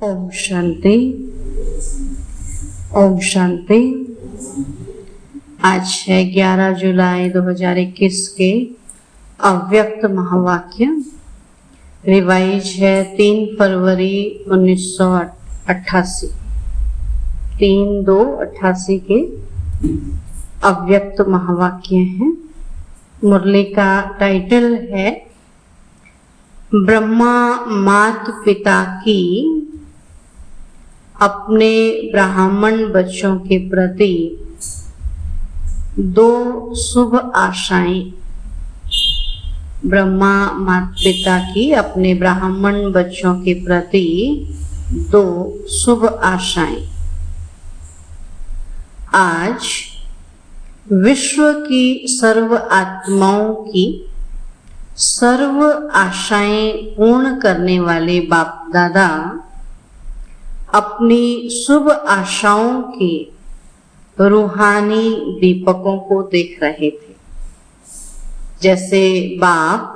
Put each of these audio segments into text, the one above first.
ओम शांति। ओम शांति। आज है 11 जुलाई 2021 के अव्यक्त महावाक्य। रिवाइज है 3 फरवरी 1988, 3/2/88 के अव्यक्त महावाक्य हैं। मुरली का टाइटल है ब्रह्मा माता पिता की अपने ब्राह्मण बच्चों के प्रति 2 शुभ आशाएं। ब्रह्मा माता पिता की अपने ब्राह्मण बच्चों के प्रति 2 शुभ आशाएं। आज विश्व की सर्व आत्माओं की सर्व आशाएं पूर्ण करने वाले बाप दादा अपनी शुभ आशाओं के रूहानी दीपकों को देख रहे थे। जैसे बाप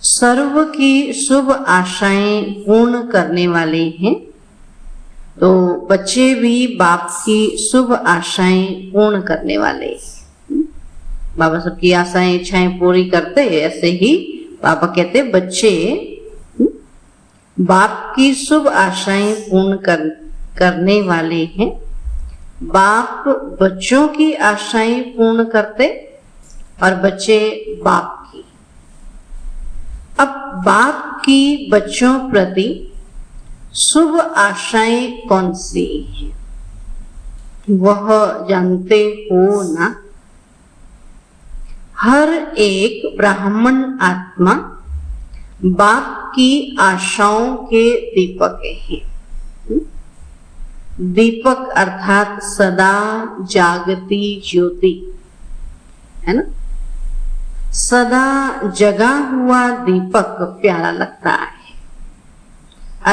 सर्व की शुभ आशाएं पूर्ण करने वाले हैं, तो बच्चे भी बाप की शुभ आशाएं पूर्ण करने वाले हैं। बाबा सबकी आशाएं इच्छाएं पूरी करते, ऐसे ही बाबा कहते बच्चे बाप की शुभ आशाएं पूर्ण करने वाले हैं। बाप बच्चों की आशाएं पूर्ण करते और बच्चे बाप की। अब बाप की बच्चों प्रति शुभ आशाएं कौन सी हैं, वह जानते हो ना। हर एक ब्राह्मण आत्मा बाप की आशाओं के दीपक हैं। दीपक अर्थात सदा जागती ज्योति है ना। सदा जगा हुआ दीपक प्यारा लगता है।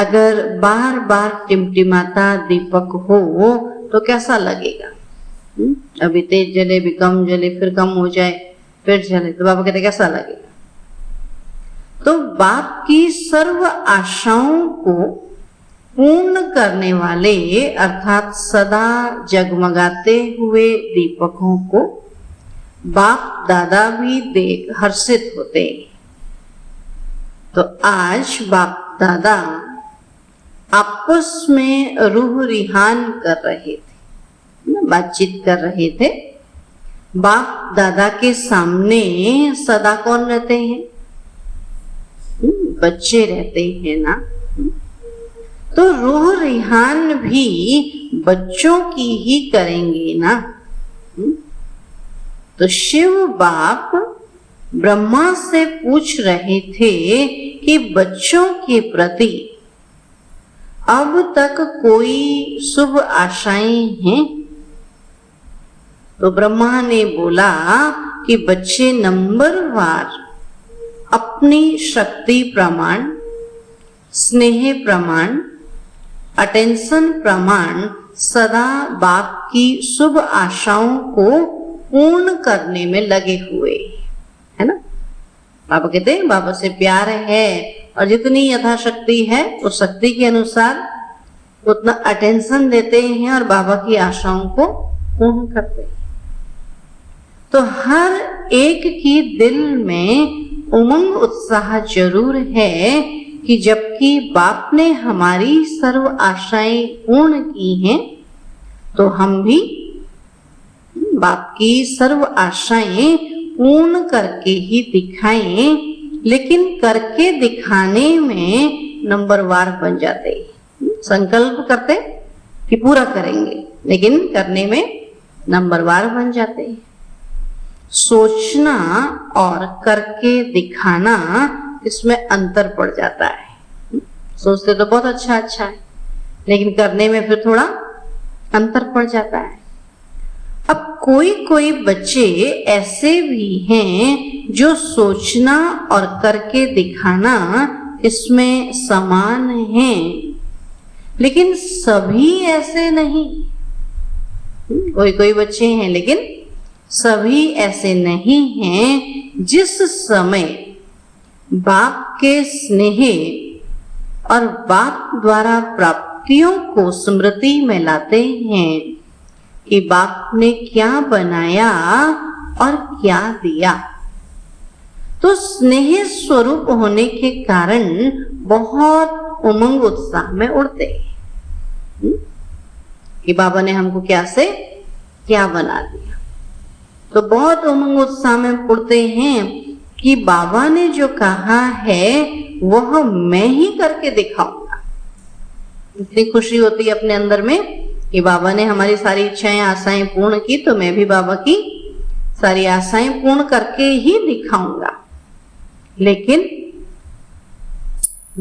अगर बार बार टिमटिमाता दीपक हो तो कैसा लगेगा। अभी तेज जले, भी कम जले, फिर कम हो जाए, फिर जले, तो बाबा कहते कैसा लगेगा। तो बाप की सर्व आशाओं को पूर्ण करने वाले अर्थात सदा जगमगाते हुए दीपकों को बाप दादा भी देख हर्षित होते। तो आज बाप दादा आपस में रूह रिहान कर रहे थे, बातचीत कर रहे थे। बाप दादा के सामने सदा कौन रहते हैं? बच्चे रहते हैं ना। तो रूह रिहान भी बच्चों की ही करेंगे ना। तो शिव बाप ब्रह्मा से पूछ रहे थे कि बच्चों के प्रति अब तक कोई शुभ आशाएं हैं? तो ब्रह्मा ने बोला कि बच्चे नंबरवार अपनी शक्ति प्रमाण, स्नेह प्रमाण, अटेंशन प्रमाण सदा बाप की शुभ आशाओं को पूर्ण करने में लगे हुए है ना। बाबा कहते हैं बाबा से प्यार है और जितनी यथाशक्ति है उस शक्ति के अनुसार उतना अटेंशन देते हैं और बाबा की आशाओं को पूर्ण करते हैं। तो हर एक की दिल में उमंग उत्साह जरूर है कि जबकि बाप ने हमारी सर्व आशाएं पूर्ण की हैं, तो हम भी बाप की सर्व आशाएं पूर्ण करके ही दिखाएं। लेकिन करके दिखाने में नंबरवार बन जाते। संकल्प करते कि पूरा करेंगे, लेकिन करने में नंबरवार बन जाते। सोचना और करके दिखाना, इसमें अंतर पड़ जाता है। सोचते तो बहुत अच्छा है, लेकिन करने में फिर थोड़ा अंतर पड़ जाता है। अब कोई बच्चे ऐसे भी हैं जो सोचना और करके दिखाना इसमें समान हैं, लेकिन सभी ऐसे नहीं। कोई बच्चे हैं लेकिन सभी ऐसे नहीं हैं। जिस समय बाप के स्नेह और बाप द्वारा प्राप्तियों को स्मृति में लाते हैं कि बाप ने क्या बनाया और क्या दिया, तो स्नेह स्वरूप होने के कारण बहुत उमंग उत्साह में उड़ते हैं कि बाबा ने हमको क्या से क्या बना दिया। तो बहुत उमंग उत्साह में उड़ते हैं कि बाबा ने जो कहा है वह मैं ही करके दिखाऊंगा। इतनी खुशी होती है अपने अंदर में कि बाबा ने हमारी सारी इच्छाएं आशाएं पूर्ण की, तो मैं भी बाबा की सारी आशाएं पूर्ण करके ही दिखाऊंगा। लेकिन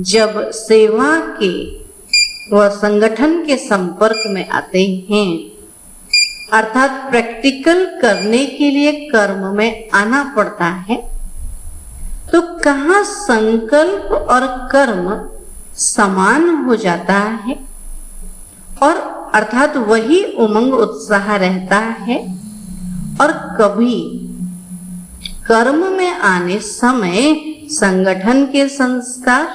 जब सेवा के व संगठन के संपर्क में आते हैं, अर्थात प्रैक्टिकल करने के लिए कर्म में आना पड़ता है, तो कहाँ संकल्प और कर्म समान हो जाता है और अर्थात वही उमंग उत्साह रहता है, और कभी कर्म में आने समय संगठन के संस्कार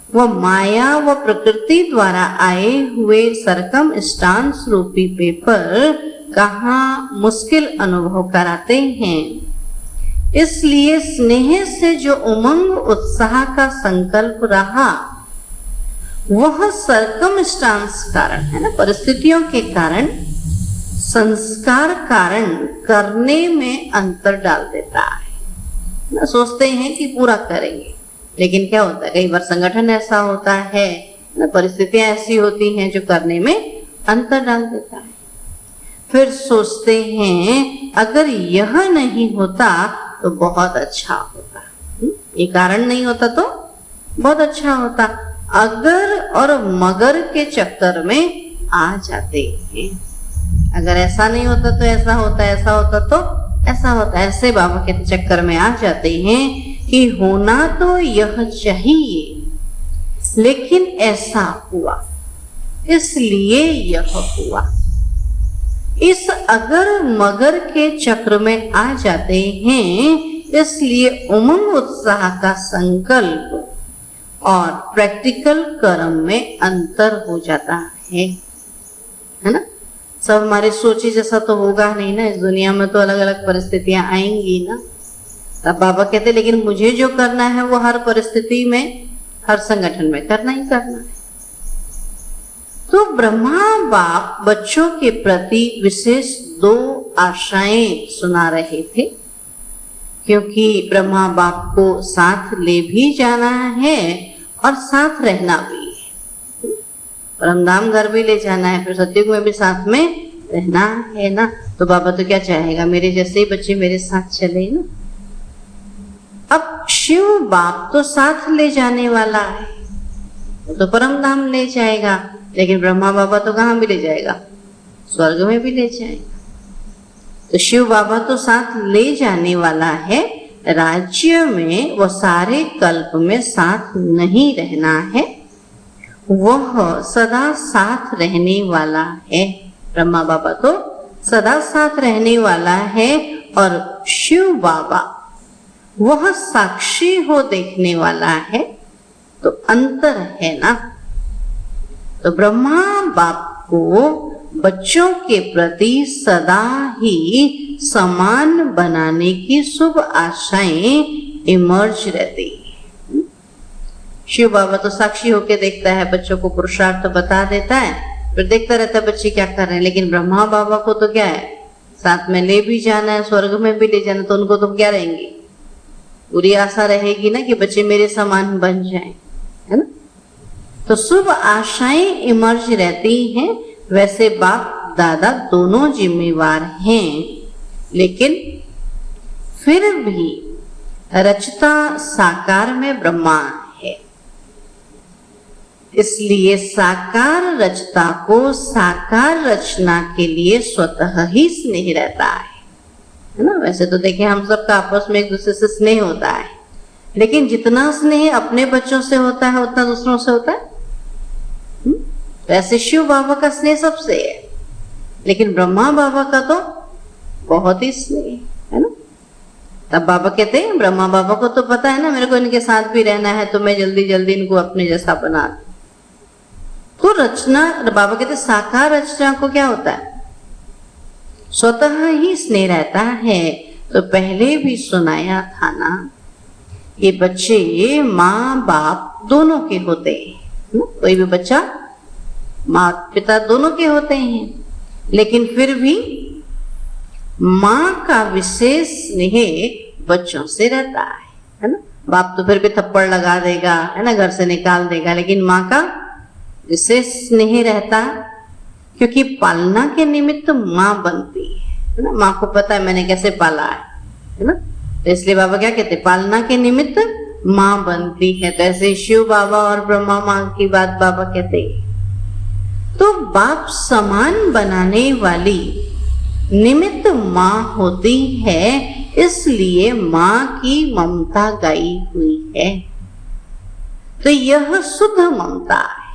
व माया व प्रकृति द्वारा आए हुए सरकम स्टांस रूपी पेपर कहाँ मुश्किल अनुभव कराते हैं। इसलिए स्नेह से जो उमंग उत्साह का संकल्प रहा वह सरकम स्टांस कारण है ना, परिस्थितियों के कारण, संस्कार कारण करने में अंतर डाल देता है। सोचते हैं कि पूरा करेंगे, लेकिन क्या होता है, कई बार संगठन ऐसा होता है ना, परिस्थितियां ऐसी होती हैं जो करने में अंतर डाल देता है। फिर सोचते हैं अगर यह नहीं होता तो बहुत अच्छा होता, ये कारण नहीं होता तो बहुत अच्छा होता। अगर और मगर के चक्कर में आ जाते हैं, अगर ऐसा नहीं होता तो ऐसा होता, ऐसा होता तो ऐसा होता, ऐसे बाबा के चक्कर में आ जाते हैं कि होना तो यह चाहिए लेकिन ऐसा हुआ इसलिए यह हुआ। इस अगर मगर के चक्र में आ जाते हैं, इसलिए उमंग उत्साह का संकल्प और प्रैक्टिकल कर्म में अंतर हो जाता है ना। सब हमारे सोचे जैसा तो होगा नहीं ना, इस दुनिया में तो अलग अलग परिस्थितियां आएंगी ना। तब बाबा कहते लेकिन मुझे जो करना है वो हर परिस्थिति में, हर संगठन में करना ही करना है। तो ब्रह्मा बाप बच्चों के प्रति विशेष 2 आशाएं सुना रहे थे, क्योंकि ब्रह्मा बाप को साथ ले भी जाना है और साथ रहना भी है। परमधाम घर भी ले जाना है, फिर सत्युग में भी साथ में रहना है ना। तो बाबा तो क्या चाहेगा, मेरे जैसे ही बच्चे मेरे साथ चले ना। अब शिव बाप तो साथ ले जाने वाला है, वो तो परमधाम ले जाएगा, लेकिन ब्रह्मा बाबा तो कहाँ भी ले जाएगा, स्वर्ग में भी ले जाएगा। तो शिव बाबा तो साथ ले जाने वाला है, राज्य में वो सारे कल्प में साथ नहीं रहना है, वह सदा साथ रहने वाला है। ब्रह्मा बाबा तो सदा साथ रहने वाला है और शिव बाबा वह साक्षी हो देखने वाला है। तो अंतर है ना। तो ब्रह्मा बाप को बच्चों के प्रति सदा ही समान बनाने की शुभ आशाएं इमर्ज रहती है। शिव बाबा तो साक्षी होके देखता है, बच्चों को पुरुषार्थ बता देता है, फिर देखता रहता है बच्चे क्या कर रहे हैं। लेकिन ब्रह्मा बाबा को तो क्या है, साथ में ले भी जाना है, स्वर्ग में भी ले जाना, तो उनको तो क्या रहेंगी, पूरी आशा रहेगी ना कि बच्चे मेरे समान बन जाएं, है ना। तो शुभ आशाएं इमर्ज रहती हैं। वैसे बाप दादा दोनों जिम्मेवार हैं, लेकिन फिर भी रचता साकार में ब्रह्मा है, इसलिए साकार रचता को साकार रचना के लिए स्वतः ही स्नेह रहता है ना। वैसे तो देखिए हम सबका आपस में एक दूसरे से स्नेह होता है, लेकिन जितना स्नेह अपने बच्चों से होता है उतना दूसरों से होता है। वैसे शिव बाबा का स्नेह सबसे है, लेकिन ब्रह्मा बाबा का तो बहुत ही स्नेह है ना। तब बाबा कहते हैं, ब्रह्मा बाबा को तो पता है ना मेरे को इनके साथ भी रहना है, तो मैं जल्दी जल्दी इनको अपने जैसा बना दूं। तो रचना, बाबा कहते साकार रचना को क्या होता है, स्वतः ही स्नेह रहता है। तो पहले भी सुनाया था ना, ये बच्चे माँ बाप दोनों के होते हैं। कोई भी बच्चा माँ पिता दोनों के होते हैं, लेकिन फिर भी माँ का विशेष स्नेह बच्चों से रहता है ना। बाप तो फिर भी थप्पड़ लगा देगा, है ना, घर से निकाल देगा, लेकिन माँ का विशेष स्नेह रहता, क्योंकि पालना के निमित्त माँ बनती है ना। माँ को पता है मैंने कैसे पाला है ना, तो इसलिए बाबा क्या कहते, पालना के निमित्त माँ बनती है। तो ऐसे शिव बाबा और ब्रह्मा माँ की बात बाबा कहते हैं। तो बाप समान बनाने वाली निमित्त माँ होती है, इसलिए माँ की ममता गाई हुई है। तो यह शुद्ध ममता है,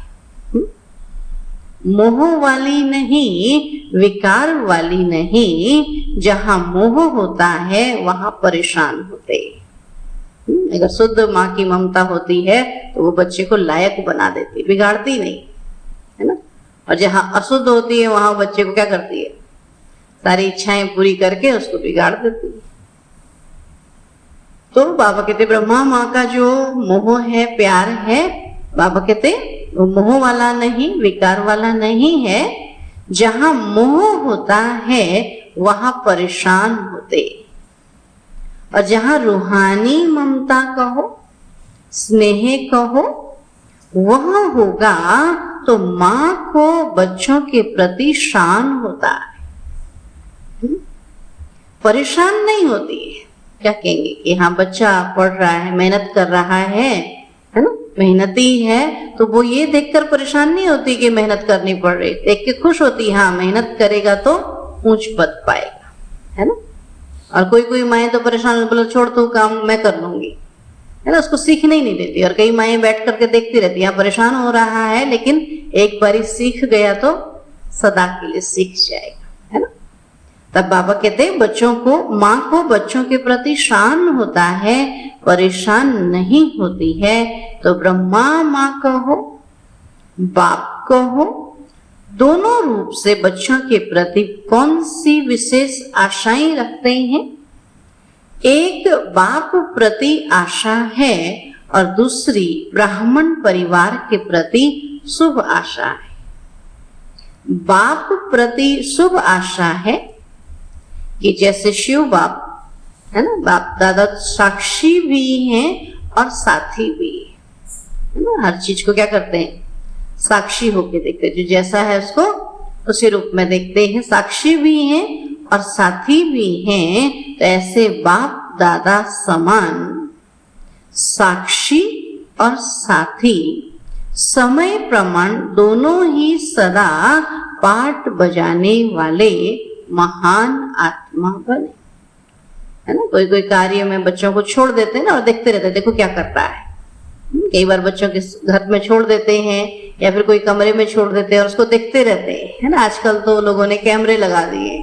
मोह वाली नहीं, विकार वाली नहीं। जहां मोह होता है वहां परेशान होते। अगर शुद्ध माँ की ममता होती है तो वो बच्चे को लायक बना देती, बिगाड़ती नहीं, है ना। और जहां अशुद्ध होती है वहां बच्चे को क्या करती है, सारी इच्छाएं पूरी करके उसको बिगाड़ देती है। तो बाबा कहते ब्रह्मा माँ का जो मोह है, प्यार है, बाबा कहते वो मोह वाला नहीं, विकार वाला नहीं है। जहां मोह होता है वहां परेशान होते, और जहां रूहानी ममता कहो, स्नेह कहो, वह होगा तो माँ को बच्चों के प्रति शान होता है, परेशान नहीं होती है। क्या कहेंगे कि हाँ बच्चा पढ़ रहा है, मेहनत कर रहा है ना, मेहनती है, तो वो ये देखकर परेशान नहीं होती कि मेहनत करनी पड़ रही, देख के खुश होती, हाँ मेहनत करेगा तो ऊंच पद पाएगा, है ना। और कोई कोई माएँ तो परेशान, बोलो छोड़ तू काम मैं कर लूंगी, है ना, उसको सीखने ही नहीं देती। और कई माएँ बैठ करके देखती रहती, यहाँ परेशान हो रहा है, लेकिन एक बारी सीख गया तो सदा के लिए सीख जाएगा, है ना। तब बाबा कहते हैं बच्चों को, माँ को बच्चों के प्रति शान होता है, परेशान नहीं होती है। तो ब्रह्मा माँ कहो, बाप कहो, दोनों रूप से बच्चों के प्रति कौन सी विशेष आशाएं रखते हैं। एक बाप प्रति आशा है और दूसरी ब्राह्मण परिवार के प्रति शुभ आशा है। बाप प्रति शुभ आशा है कि जैसे शिव बाप है ना, बाप दादा साक्षी भी हैं और साथी भी है ना। हर चीज को क्या करते हैं, साक्षी होके देखते हैं, जो जैसा है उसको उसी रूप में देखते हैं। साक्षी भी हैं और साथी भी हैं। तो ऐसे बाप दादा समान साक्षी और साथी, समय प्रमाण दोनों ही सदा पाठ बजाने वाले महान आत्मा बने, है ना। कोई कोई कार्य में बच्चों को छोड़ देते हैं ना, और देखते रहते हैं देखो क्या करता है। कई बार बच्चों के घर में छोड़ देते हैं या फिर कोई कमरे में छोड़ देते हैं और उसको देखते रहते हैं, है ना। आजकल तो लोगों ने कैमरे लगा दिए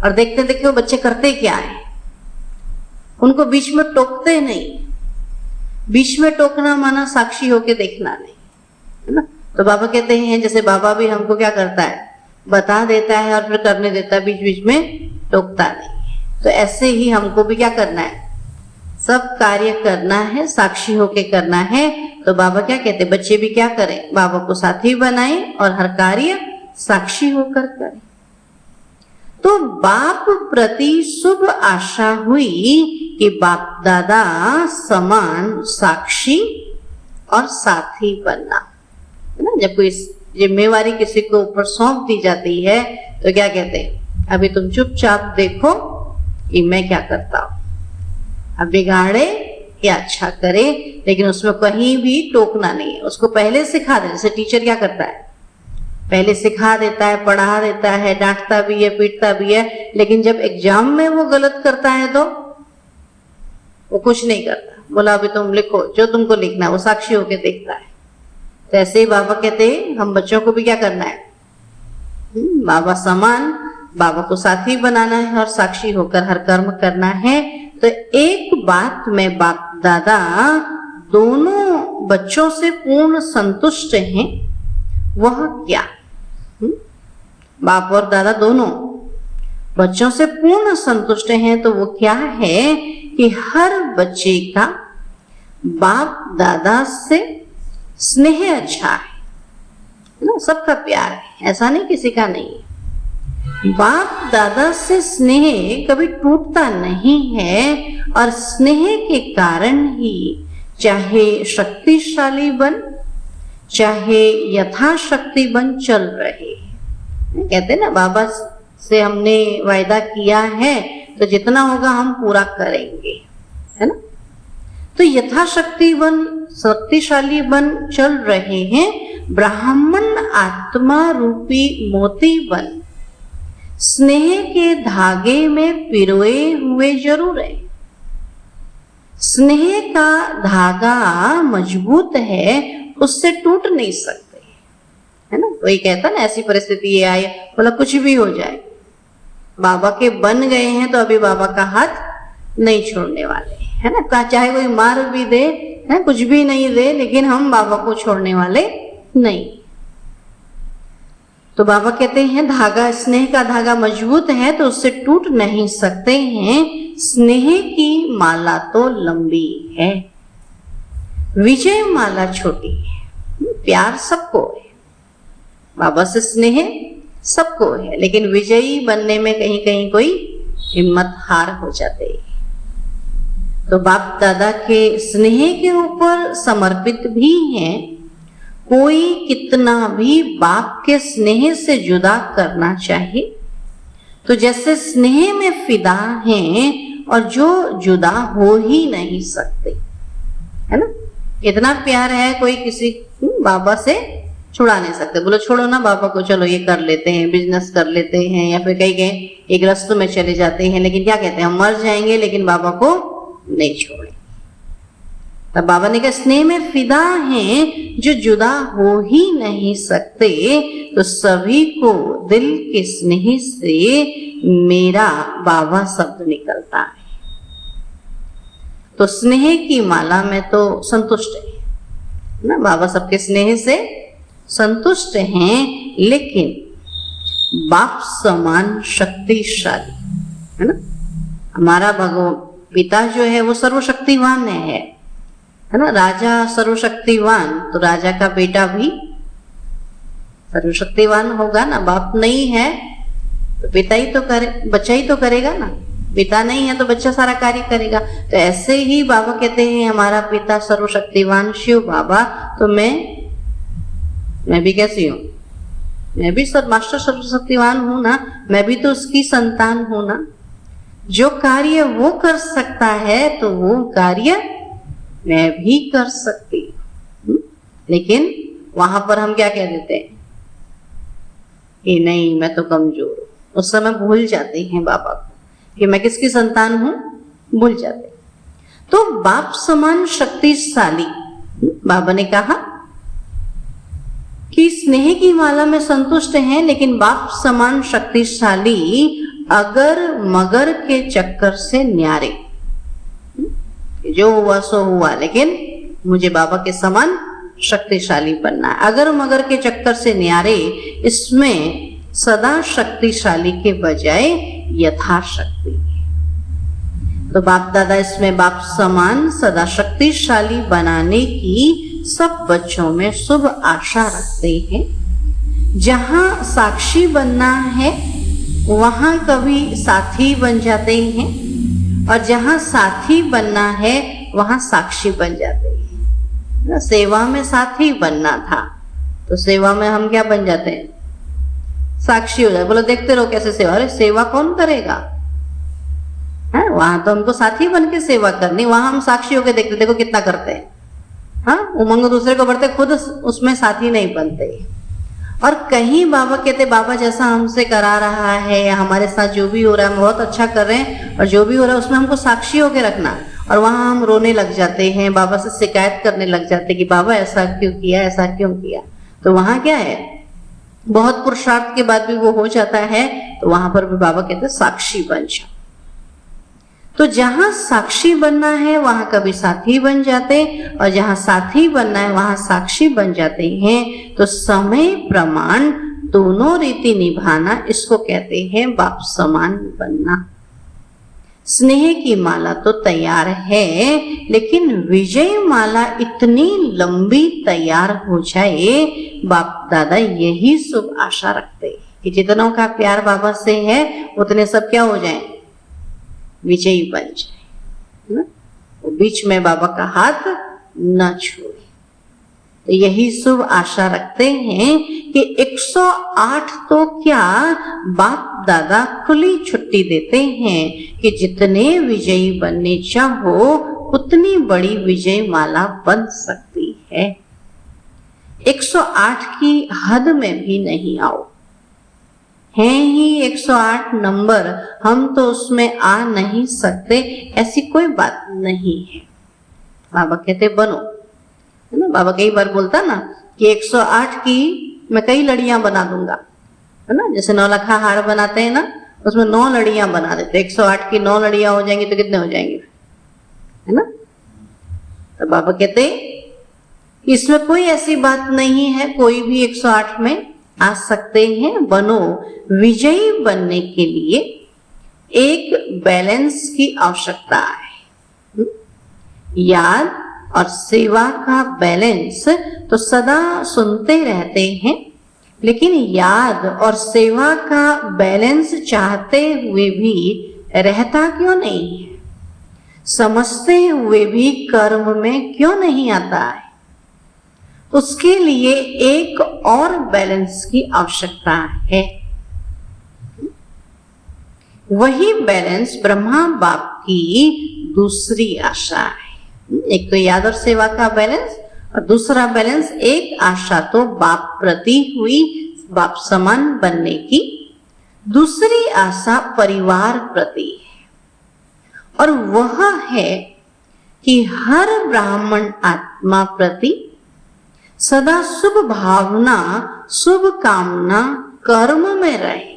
और देखते देखते वो बच्चे करते क्या है, उनको बीच में टोकते नहीं। बीच में टोकना माना साक्षी होके देखना नहीं, है ना। तो बाबा कहते हैं जैसे बाबा भी हमको क्या करता है, बता देता है और फिर करने देता है, बीच बीच में टोकता नहीं। तो ऐसे ही हमको भी क्या करना है, सब कार्य करना है, साक्षी होके करना है। तो बाबा क्या कहते, बच्चे भी क्या करें, बाबा को साथी बनाएं और हर कार्य साक्षी होकर करें। तो बाप प्रति शुभ आशा हुई कि बाप दादा समान साक्षी और साथी बनना, है ना। जब कोई जिम्मेवारी किसी को ऊपर सौंप दी जाती है तो क्या कहते हैं, अभी तुम चुपचाप देखो कि मैं क्या करता हूं, अब बिगाड़े या अच्छा करे, लेकिन उसमें कहीं भी टोकना नहीं है। उसको पहले सिखा दे, जैसे टीचर क्या करता है, पहले सिखा देता है, पढ़ा देता है, डांटता भी है, पीटता भी है, लेकिन जब एग्जाम में वो गलत करता है तो वो कुछ नहीं करता, बोला अभी तुम लिखो जो तुमको लिखना है, वो साक्षी होके देखता है। तो ऐसे ही बाबा कहते हैं हम बच्चों को भी क्या करना है, बाबा समान, बाबा को साथी बनाना है और साक्षी होकर हर कर्म करना है। तो एक बात में बाप दादा दोनों बच्चों से पूर्ण संतुष्ट हैं, वह क्या? बाप और दादा दोनों बच्चों से पूर्ण संतुष्ट हैं, तो वो क्या है कि हर बच्चे का बाप दादा से स्नेह अच्छा है ना, सबका प्यार है, ऐसा नहीं किसी का नहीं है। बाप दादा से स्नेह कभी टूटता नहीं है, और स्नेह के कारण ही चाहे शक्तिशाली बन, चाहे यथाशक्ति बन चल रहे हैं। कहते ना बाबा से हमने वायदा किया है तो जितना होगा हम पूरा करेंगे, है ना। तो यथाशक्ति बन, शक्तिशाली बन चल रहे हैं। ब्राह्मण आत्मा रूपी मोती बन स्नेह के धागे में पिरोए हुए जरूर है। स्नेह का धागा मजबूत है, उससे टूट नहीं सकते, है ना। कोई कहता ना ऐसी परिस्थिति ये आए, बोला कुछ भी हो जाए, बाबा के बन गए हैं तो अभी बाबा का हाथ नहीं छोड़ने वाले, है ना। चाहे कोई मार भी दे, है, कुछ भी नहीं दे, लेकिन हम बाबा को छोड़ने वाले नहीं। तो बाबा कहते हैं धागा, स्नेह का धागा मजबूत है तो उससे टूट नहीं सकते हैं। स्नेह की माला तो लंबी है, विजय माला छोटी है। प्यार सबको है, बाबा से स्नेह सबको है, लेकिन विजयी बनने में कहीं कहीं कोई हिम्मत हार हो जाते हैं। तो बाप दादा के स्नेह के ऊपर समर्पित भी हैं। कोई कितना भी बाप के स्नेह से जुदा करना चाहे तो जैसे स्नेह में फिदा हैं, और जो जुदा हो ही नहीं सकते, है ना। इतना प्यार है, कोई किसी बाबा से छुड़ा नहीं सकते। बोलो छोड़ो ना बाबा को, चलो ये कर लेते हैं, बिजनेस कर लेते हैं, या फिर कहीं एक रास्ते में चले जाते हैं, लेकिन क्या कहते हैं हम मर जाएंगे लेकिन बाबा को नहीं छोड़े। तब बाबा ने कहा स्नेह में फिदा हैं जो जुदा हो ही नहीं सकते, तो सभी को दिल के स्नेह से मेरा बाबा शब्द निकलता है। तो स्नेह की माला में तो संतुष्ट है ना, बाबा सबके स्नेह से संतुष्ट हैं, लेकिन बाप समान शक्तिशाली, है ना। हमारा भगवान पिता जो है वो सर्वशक्तिवान है ना। राजा सर्वशक्तिवान, तो राजा का बेटा भी सर्वशक्तिवान होगा ना। बाप नहीं है तो पिता ही तो करे, बच्चा ही तो करेगा ना। पिता नहीं है तो बच्चा सारा कार्य करेगा। तो ऐसे ही बाबा कहते हैं हमारा पिता सर्वशक्तिवान शिव बाबा, तो मैं भी कैसी हूँ, मैं भी मास्टर सर्वशक्तिवान हूं ना, मैं भी तो उसकी संतान हूं ना। जो कार्य वो कर सकता है तो वो कार्य मैं भी कर सकती हूँ। लेकिन वहां पर हम क्या कह देते हैं कि नहीं मैं तो कमजोर हूं। उस समय भूल जाते हैं बाबा को कि मैं किसकी संतान हूं, भूल जाते। तो बाप समान शक्तिशाली, बाबा ने कहा कि स्नेह की माला में संतुष्ट हैं, लेकिन बाप समान शक्तिशाली अगर मगर के चक्कर से न्यारे। जो हुआ सो हुआ, लेकिन मुझे बाबा के समान शक्तिशाली बनना है। अगर मगर के चक्कर से न्यारे, इसमें सदा शक्तिशाली के बजाय यथाशक्ति। तो बाप दादा इसमें बाप समान सदा शक्तिशाली बनाने की सब बच्चों में शुभ आशा रखते हैं। जहां साक्षी बनना है वहां कभी साथी बन जाते हैं, और जहां साथी बनना है वहां साक्षी बन जाते हैं। सेवा में साथी बनना था तो सेवा में हम क्या बन जाते हैं, साक्षी हो जाए। बोलो देखते रहो कैसे सेवा, अरे सेवा कौन करेगा, है वहां तो हमको साथी बन के सेवा करनी, वहां हम साक्षी होके देखते देखो कितना करते हैं। हाँ, उमंग दूसरे को बढ़ते, खुद उसमें साथी नहीं बनते। और कहीं बाबा कहते बाबा जैसा हमसे करा रहा है या हमारे साथ जो भी हो रहा है हम बहुत अच्छा कर रहे हैं, और जो भी हो रहा है उसमें हमको साक्षी होके रखना। और वहां हम रोने लग जाते हैं, बाबा से शिकायत करने लग जाते हैं कि बाबा ऐसा क्यों किया, ऐसा क्यों किया। तो वहां क्या है, बहुत पुरुषार्थ के बाद भी वो हो जाता है, तो वहां पर भी बाबा कहते साक्षी बन जाओ। तो जहां साक्षी बनना है वहां कभी साथी बन जाते, और जहां साथी बनना है वहां साक्षी बन जाते हैं। तो समय प्रमाण दोनों रीति निभाना, इसको कहते हैं बाप समान बनना। स्नेह की माला तो तैयार है, लेकिन विजय माला इतनी लंबी तैयार हो जाए, बाप दादा यही शुभ आशा रखते हैं कि जितनों का प्यार बाबा से है उतने सब क्या हो जाए, विजयी बन जाए ना। वो बीच में बाबा का हाथ न छोड़े। तो यही शुभ आशा रखते हैं कि 108 तो क्या, बाप दादा खुली छुट्टी देते हैं कि जितने विजयी बनने चाहो उतनी बड़ी विजय माला बन सकती है। 108 की हद में भी नहीं आओ, हैं ही 108 नंबर, हम तो उसमें आ नहीं सकते, ऐसी कोई बात नहीं है। बाबा कहते बनो, है ना। बाबा कई बार बोलता ना कि 108 की मैं कई लड़ियां बना दूंगा, है ना। जैसे 9 लखा हार बनाते हैं ना, उसमें 9 लड़ियां बना देते। 108 की 9 लड़ियां हो जाएंगी तो कितने हो जाएंगे, है ना। तो बाबा कहते इसमें कोई ऐसी बात नहीं है, कोई भी 108 में आ सकते हैं। बनो, विजयी बनने के लिए एक बैलेंस की आवश्यकता है। याद और सेवा का बैलेंस तो सदा सुनते रहते हैं, लेकिन याद और सेवा का बैलेंस चाहते हुए भी रहता क्यों नहीं है, समझते हुए भी कर्म में क्यों नहीं आता है। उसके लिए एक और बैलेंस की आवश्यकता है। वही बैलेंस ब्रह्मा बाप की दूसरी आशा है। एक तो याद और सेवा का बैलेंस, और दूसरा बैलेंस एक आशा तो बाप प्रति हुई, बाप समान बनने की। दूसरी आशा परिवार प्रति है, और वह है कि हर ब्राह्मण आत्मा प्रति सदा शुभ भावना, शुभ कामना कर्म में रहे,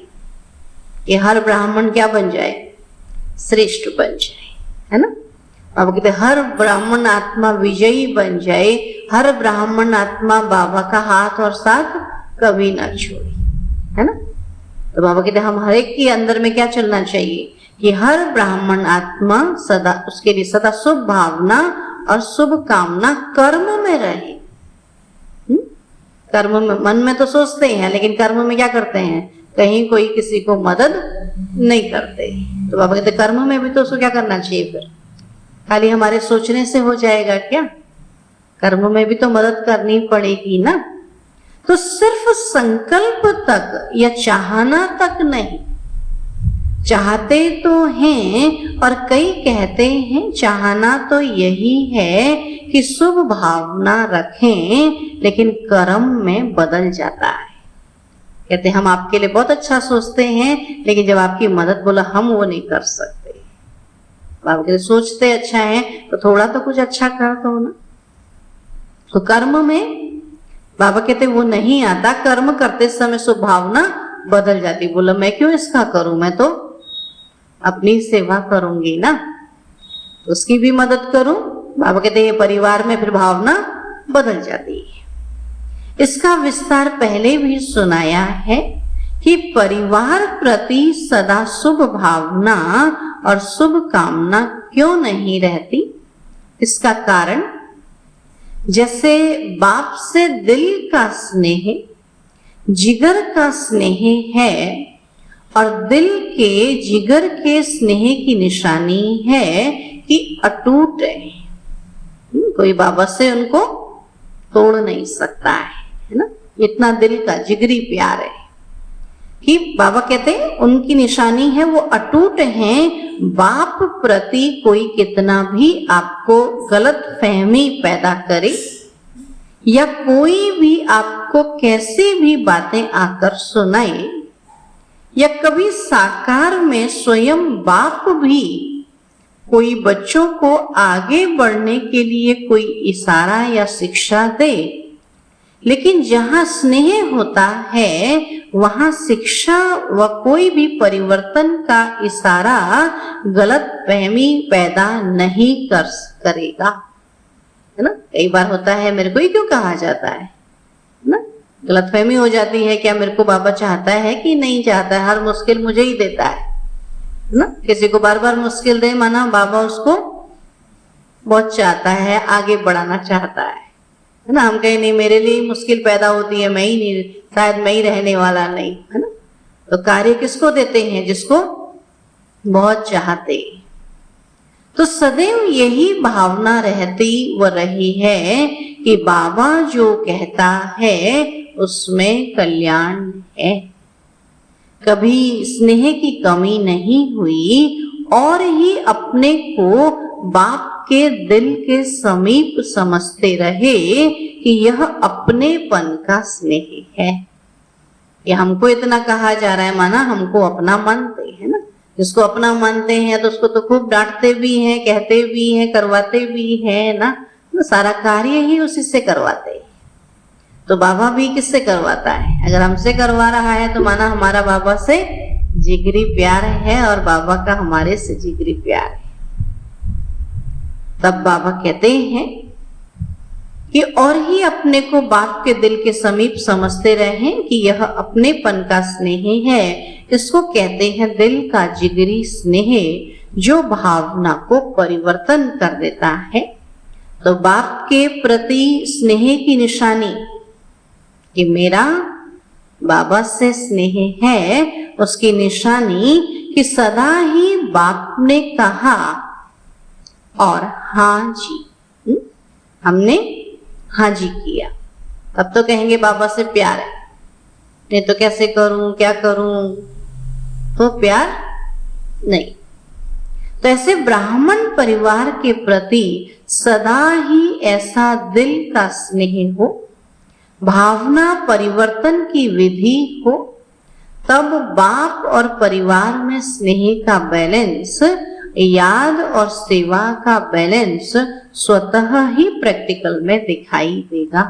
कि हर ब्राह्मण क्या बन जाए, श्रेष्ठ बन जाए, है ना। बाबा कहते हर ब्राह्मण आत्मा विजयी बन जाए, हर ब्राह्मण आत्मा बाबा का हाथ और साथ कभी ना छोड़े, है ना। तो बाबा कहते हम हर एक के अंदर में क्या चलना चाहिए कि हर ब्राह्मण आत्मा सदा, उसके लिए सदा शुभ भावना और शुभ कामना कर्म में रहे। कर्म में, मन में तो सोचते हैं, लेकिन कर्म में क्या करते हैं, कहीं कोई किसी को मदद नहीं करते। तो बाबा कहते कर्म में भी तो उसको क्या करना चाहिए, फिर खाली हमारे सोचने से हो जाएगा क्या, कर्म में भी तो मदद करनी पड़ेगी ना। तो सिर्फ संकल्प तक या चाहना तक नहीं, चाहते तो हैं, और कई कहते हैं चाहना तो यही है कि शुभ भावना रखें, लेकिन कर्म में बदल जाता है। कहते हम आपके लिए बहुत अच्छा सोचते हैं, लेकिन जब आपकी मदद बोला हम वो नहीं कर सकते। बाबा कहते सोचते अच्छा है तो थोड़ा तो कुछ अच्छा कर दो ना। तो कर्म में बाबा कहते वो नहीं आता, कर्म करते समय शुभ भावना बदल जाती। बोला मैं क्यों इसका करूं, मैं तो अपनी सेवा करूंगी ना, तो उसकी भी मदद करूं। बाबा कहते ये परिवार में फिर भावना बदल जाती है। इसका विस्तार पहले भी सुनाया है कि परिवार प्रति सदा शुभ भावना और शुभ कामना क्यों नहीं रहती। इसका कारण, जैसे बाप से दिल का स्नेह, जिगर का स्नेह है, और दिल के जिगर के स्नेह की निशानी है कि अटूट है। कोई बाबा से उनको तोड़ नहीं सकता है ना, इतना दिल का जिगरी प्यार है कि बाबा कहते हैं उनकी निशानी है, वो अटूट हैं। बाप प्रति कोई कितना भी आपको गलत फहमी पैदा करे, या कोई भी आपको कैसी भी बातें आकर सुनाए, या कभी साकार में स्वयं बाप भी कोई बच्चों को आगे बढ़ने के लिए कोई इशारा या शिक्षा दे, लेकिन जहाँ स्नेह होता है वहाँ शिक्षा व कोई भी परिवर्तन का इशारा गलत फहमी पैदा नहीं करेगा, है ना। कई बार होता है मेरे को ही क्यों कहा जाता है ना, गलतफहमी हो जाती है, क्या मेरे को बाबा चाहता है कि नहीं चाहता है, हर मुश्किल मुझे ही देता है ना। किसी को बार बार मुश्किल दे माना बाबा उसको बहुत चाहता है, आगे बढ़ाना चाहता है ना। हम कहें नहीं मेरे लिए मुश्किल पैदा होती है, मैं ही नहीं, शायद मैं ही रहने वाला नहीं, है ना। तो कार्य किसको देते हैं, जिसको बहुत चाहते। तो सदैव यही भावना रहती व रही है कि बाबा जो कहता है उसमें कल्याण है। कभी स्नेह की कमी नहीं हुई और ही अपने को बाप के दिल के समीप समझते रहे कि यह अपनेपन का स्नेह है। ये हमको इतना कहा जा रहा है, माना हमको अपना मानते हैं ना। जिसको अपना मानते हैं तो उसको तो खूब डांटते भी हैं, कहते भी हैं, करवाते भी हैं ना। सारा कार्य ही उसी से करवाते हैं। तो बाबा भी किससे करवाता है, अगर हमसे करवा रहा है तो माना हमारा बाबा से जिगरी प्यार है और बाबा का हमारे से जिगरी प्यार है। तब बाबा कहते हैं कि और ही अपने को बाप के दिल के समीप समझते रहें कि यह अपनेपन का स्नेह है। इसको कहते हैं दिल का जिगरी स्नेह, जो भावना को परिवर्तन कर देता है। तो बाप के प्रति स्नेह की निशानी कि मेरा बाबा से स्नेह है, उसकी निशानी कि सदा ही बाप ने कहा और हाँ जी, हमने हाँ जी किया, तब तो कहेंगे बाबा से प्यार है। नहीं तो कैसे करूं, क्या करूं, तो प्यार नहीं। तो ऐसे ब्राह्मण परिवार के प्रति सदा ही ऐसा दिल का स्नेह हो, भावना परिवर्तन की विधि हो, तब बाप और परिवार में स्नेह का बैलेंस, याद और सेवा का बैलेंस स्वतः ही प्रैक्टिकल में दिखाई देगा।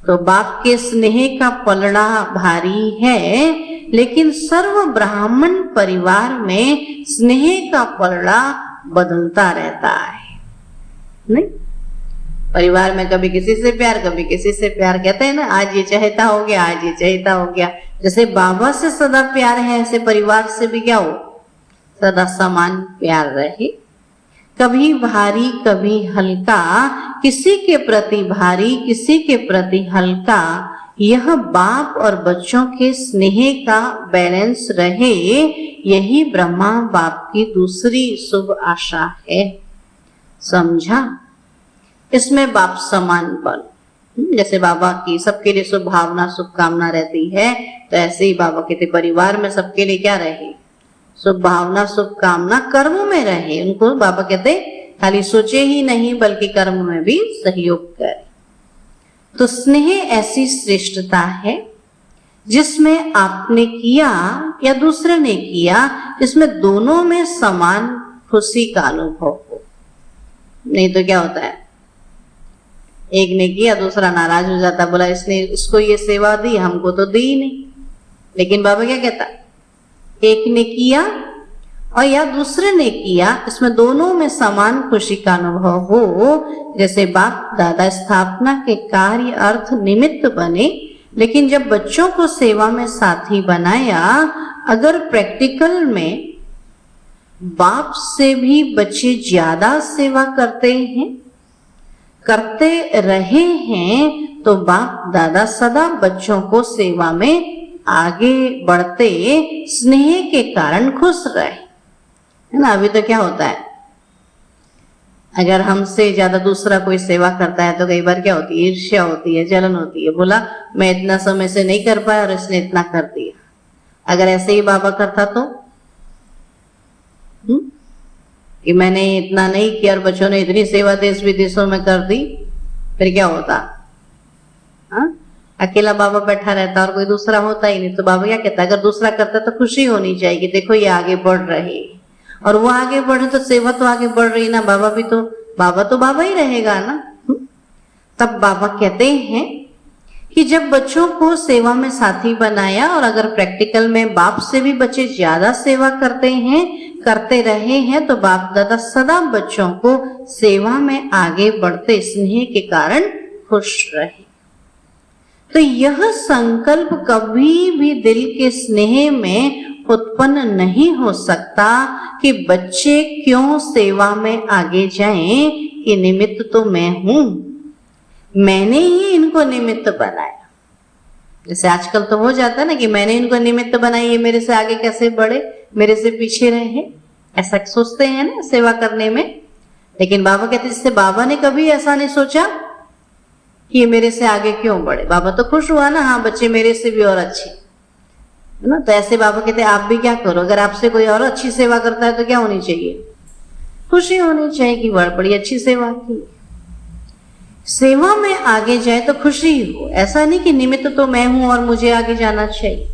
तो बाप के स्नेह का पलड़ा भारी है, लेकिन सर्व ब्राह्मण परिवार में स्नेह का पलड़ा बदलता रहता है। नहीं, परिवार में कभी किसी से प्यार, कभी किसी से प्यार, कहते हैं ना आज ये चाहता हो गया, आज ये चाहता हो गया। जैसे बाबा से सदा प्यार है, ऐसे परिवार से भी क्या हो, सदा समान प्यार रहे। कभी भारी कभी हल्का, किसी के प्रति भारी किसी के प्रति हल्का, यह बाप और बच्चों के स्नेह का बैलेंस रहे, यही ब्रह्मा बाप की दूसरी शुभ आशा है। समझा? इसमें बाप समान बल, जैसे बाबा की सबके लिए शुभ भावना शुभकामना रहती है, तो ऐसे ही बाबा कहते परिवार में सबके लिए क्या रहे, शुभ भावना शुभकामना कर्म में रहे। उनको बाबा कहते खाली सोचे ही नहीं बल्कि कर्म में भी सहयोग करे। तो स्नेह ऐसी श्रेष्ठता है जिसमें आपने किया या दूसरे ने किया, इसमें दोनों में समान खुशी का अनुभव हो। नहीं तो क्या होता है, एक ने किया दूसरा नाराज हो जाता, बोला इसने इसको ये सेवा दी, हमको तो दी नहीं। लेकिन बाबा क्या कहता, एक ने किया और या दूसरे ने किया, इसमें दोनों में समान खुशी का अनुभव हो। जैसे बाप दादा स्थापना के कार्य अर्थ निमित्त बने, लेकिन जब बच्चों को सेवा में साथी बनाया, अगर प्रैक्टिकल में बाप से भी बच्चे ज्यादा सेवा करते हैं, करते रहे हैं, तो बाप दादा सदा बच्चों को सेवा में आगे बढ़ते स्नेह के कारण खुश रहे, है ना। अभी तो क्या होता है, अगर हमसे ज्यादा दूसरा कोई सेवा करता है तो कई बार क्या होती है, ईर्ष्या होती है, जलन होती है, बोला मैं इतना समय से नहीं कर पाया और इसने इतना कर दिया। अगर ऐसे ही बाबा करता तो कि मैंने इतना नहीं किया और बच्चों ने इतनी सेवा देश विदेशों में कर दी, फिर क्या होता। हाँ, अकेला बाबा बैठा रहता और कोई दूसरा होता ही नहीं। तो बाबा क्या कहता, अगर दूसरा करता तो खुशी होनी चाहिए, देखो ये आगे बढ़ रहे, और वो आगे बढ़े तो सेवा तो आगे बढ़ रही ना, बाबा भी तो बाबा ही रहेगा ना। तब बाबा कहते हैं कि जब बच्चों को सेवा में साथी बनाया और अगर प्रैक्टिकल में बाप से भी बच्चे ज्यादा सेवा करते रहे हैं तो बाप दादा सदा बच्चों को सेवा में आगे बढ़ते स्नेह के कारण खुश रहे। तो यह संकल्प कभी भी दिल के स्नेह में उत्पन्न नहीं हो सकता कि बच्चे क्यों सेवा में आगे जाएं, कि निमित्त तो मैं हूं, मैंने ही इनको निमित्त बनाया। जैसे आजकल तो हो जाता है ना कि मैंने इनको निमित्त बनाया, ये मेरे से आगे कैसे बढ़े, मेरे से पीछे रहे, ऐसा सोचते हैं ना सेवा करने में। लेकिन बाबा कहते हैं जैसे बाबा ने कभी ऐसा नहीं सोचा कि ये मेरे से आगे क्यों बढ़े। बाबा तो खुश हुआ ना, हाँ बच्चे मेरे से भी और अच्छे है ना। तो ऐसे बाबा कहते हैं आप भी क्या करो, अगर आपसे कोई और अच्छी सेवा करता है तो क्या होनी चाहिए, खुशी होनी चाहिए कि बड़ी अच्छी सेवा की। सेवा में आगे जाए तो खुशी हो, ऐसा नहीं कि निमित्त तो मैं हूं और मुझे आगे जाना चाहिए।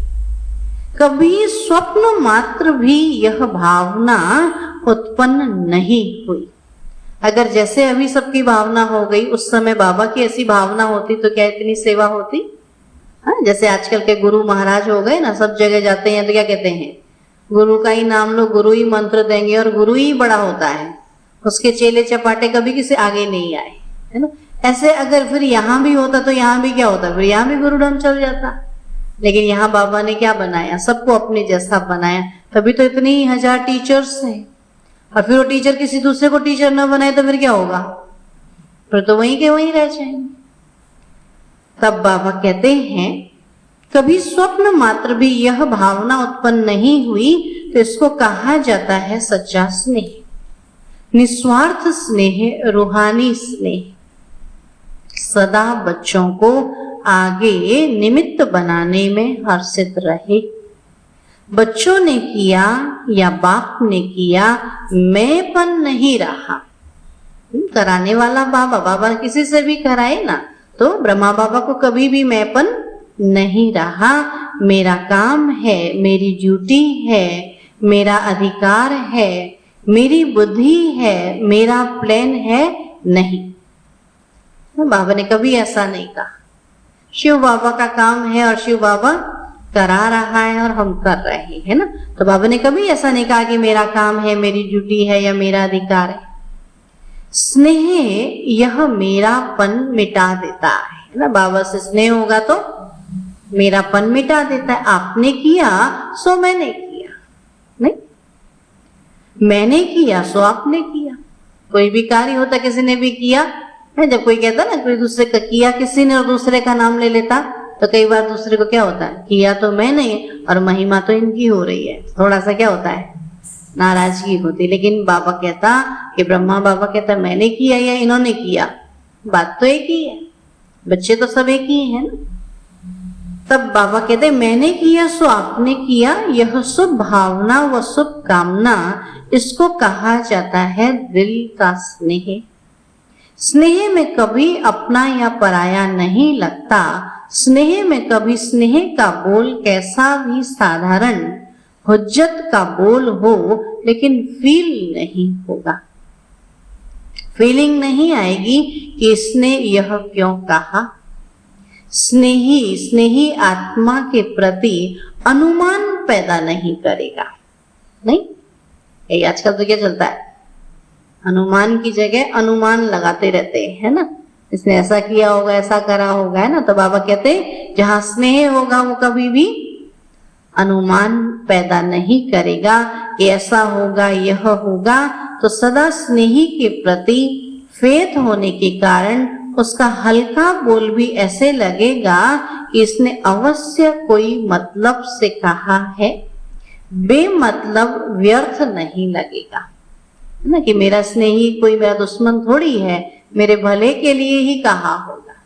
कभी स्वप्न मात्र भी यह भावना उत्पन्न नहीं हुई। अगर जैसे अभी सबकी भावना हो गई, उस समय बाबा की ऐसी भावना होती तो क्या इतनी सेवा होती। हाँ, जैसे आजकल के गुरु महाराज हो गए ना, सब जगह जाते हैं तो क्या कहते हैं, गुरु का ही नाम लो, गुरु ही मंत्र देंगे और गुरु ही बड़ा होता है, उसके चेले चपाटे कभी किसी आगे नहीं आए, है ना। ऐसे अगर फिर यहाँ भी होता तो यहाँ भी क्या होता, फिर यहाँ भी गुरुडम चल जाता। लेकिन यहाँ बाबा ने क्या बनाया, सबको अपने जैसा बनाया, तभी तो इतनी 1000 टीचर्स हैं। और फिर वो टीचर किसी दूसरे को टीचर न बनाए तो फिर क्या होगा, फिर तो वहीं के वहीं रह जाएंगे। तब बाबा कहते हैं कभी स्वप्न मात्र भी यह भावना उत्पन्न नहीं हुई तो इसको कहा जाता है सच्चा स्नेह, निस्वार्थ स्नेह, रूहानी स्नेह। सदा बच्चों को आगे निमित्त बनाने में हर्षित रहे। बच्चों ने किया या बाप ने किया, मैंपन नहीं रहा। कराने वाला बाबा, बाबा किसी से भी कराए ना, तो ब्रह्मा बाबा को कभी भी मैंपन नहीं रहा। मेरा काम है, मेरी ड्यूटी है, मेरा अधिकार है, मेरी बुद्धि है, मेरा प्लान है, नहीं। बाबा ने कभी ऐसा नहीं कहा। शिव बाबा का काम है और शिव बाबा करा रहा है और हम कर रहे हैं, है ना। तो बाबा ने कभी ऐसा नहीं कहा कि मेरा काम है, मेरी ड्यूटी है या मेरा अधिकार है। स्नेह यह मेरापन मिटा देता है ना। बाबा से स्नेह होगा तो मेरापन मिटा देता है। आपने किया सो मैंने किया, नहीं मैंने किया सो आपने किया। कोई भी कार्य होता किसी ने भी किया है, जब कोई कहता ना कोई दूसरे का किया किसी ने और दूसरे का नाम ले लेता तो कई बार दूसरे को क्या होता है, किया तो मैंने और महिमा तो इनकी हो रही है, थोड़ा सा क्या होता है, नाराजगी होती। लेकिन बाबा कहता कि ब्रह्मा बाबा कहता मैंने किया या इन्होंने किया, बात तो एक ही है, बच्चे तो सब एक ही है ना। तब बाबा कहते मैंने किया सो आपने किया, यह शुभ भावना व शुभ कामना, इसको कहा जाता है दिल का स्नेह। स्नेह में कभी अपना या पराया नहीं लगता। स्नेह में कभी स्नेह का बोल कैसा भी साधारण हुज्जत का बोल हो लेकिन फील नहीं होगा, फीलिंग नहीं आएगी कि इसने यह क्यों कहा। स्नेही आत्मा के प्रति अनुमान पैदा नहीं करेगा। नहीं, आजकल तो क्या चलता है, अनुमान की जगह अनुमान लगाते रहते हैं ना, इसने ऐसा किया होगा, ऐसा करा होगा, है ना। तो बाबा कहते जहां स्नेह होगा वो कभी भी अनुमान पैदा नहीं करेगा कि ऐसा होगा यह होगा। तो सदा स्नेही के प्रति फेथ होने के कारण उसका हल्का बोल भी ऐसे लगेगा कि इसने अवश्य कोई मतलब से कहा है, बेमतलब व्यर्थ नहीं लगेगा ना, कि मेरा स्नेही कोई मेरा दुश्मन थोड़ी है, मेरे भले के लिए ही कहा होगा।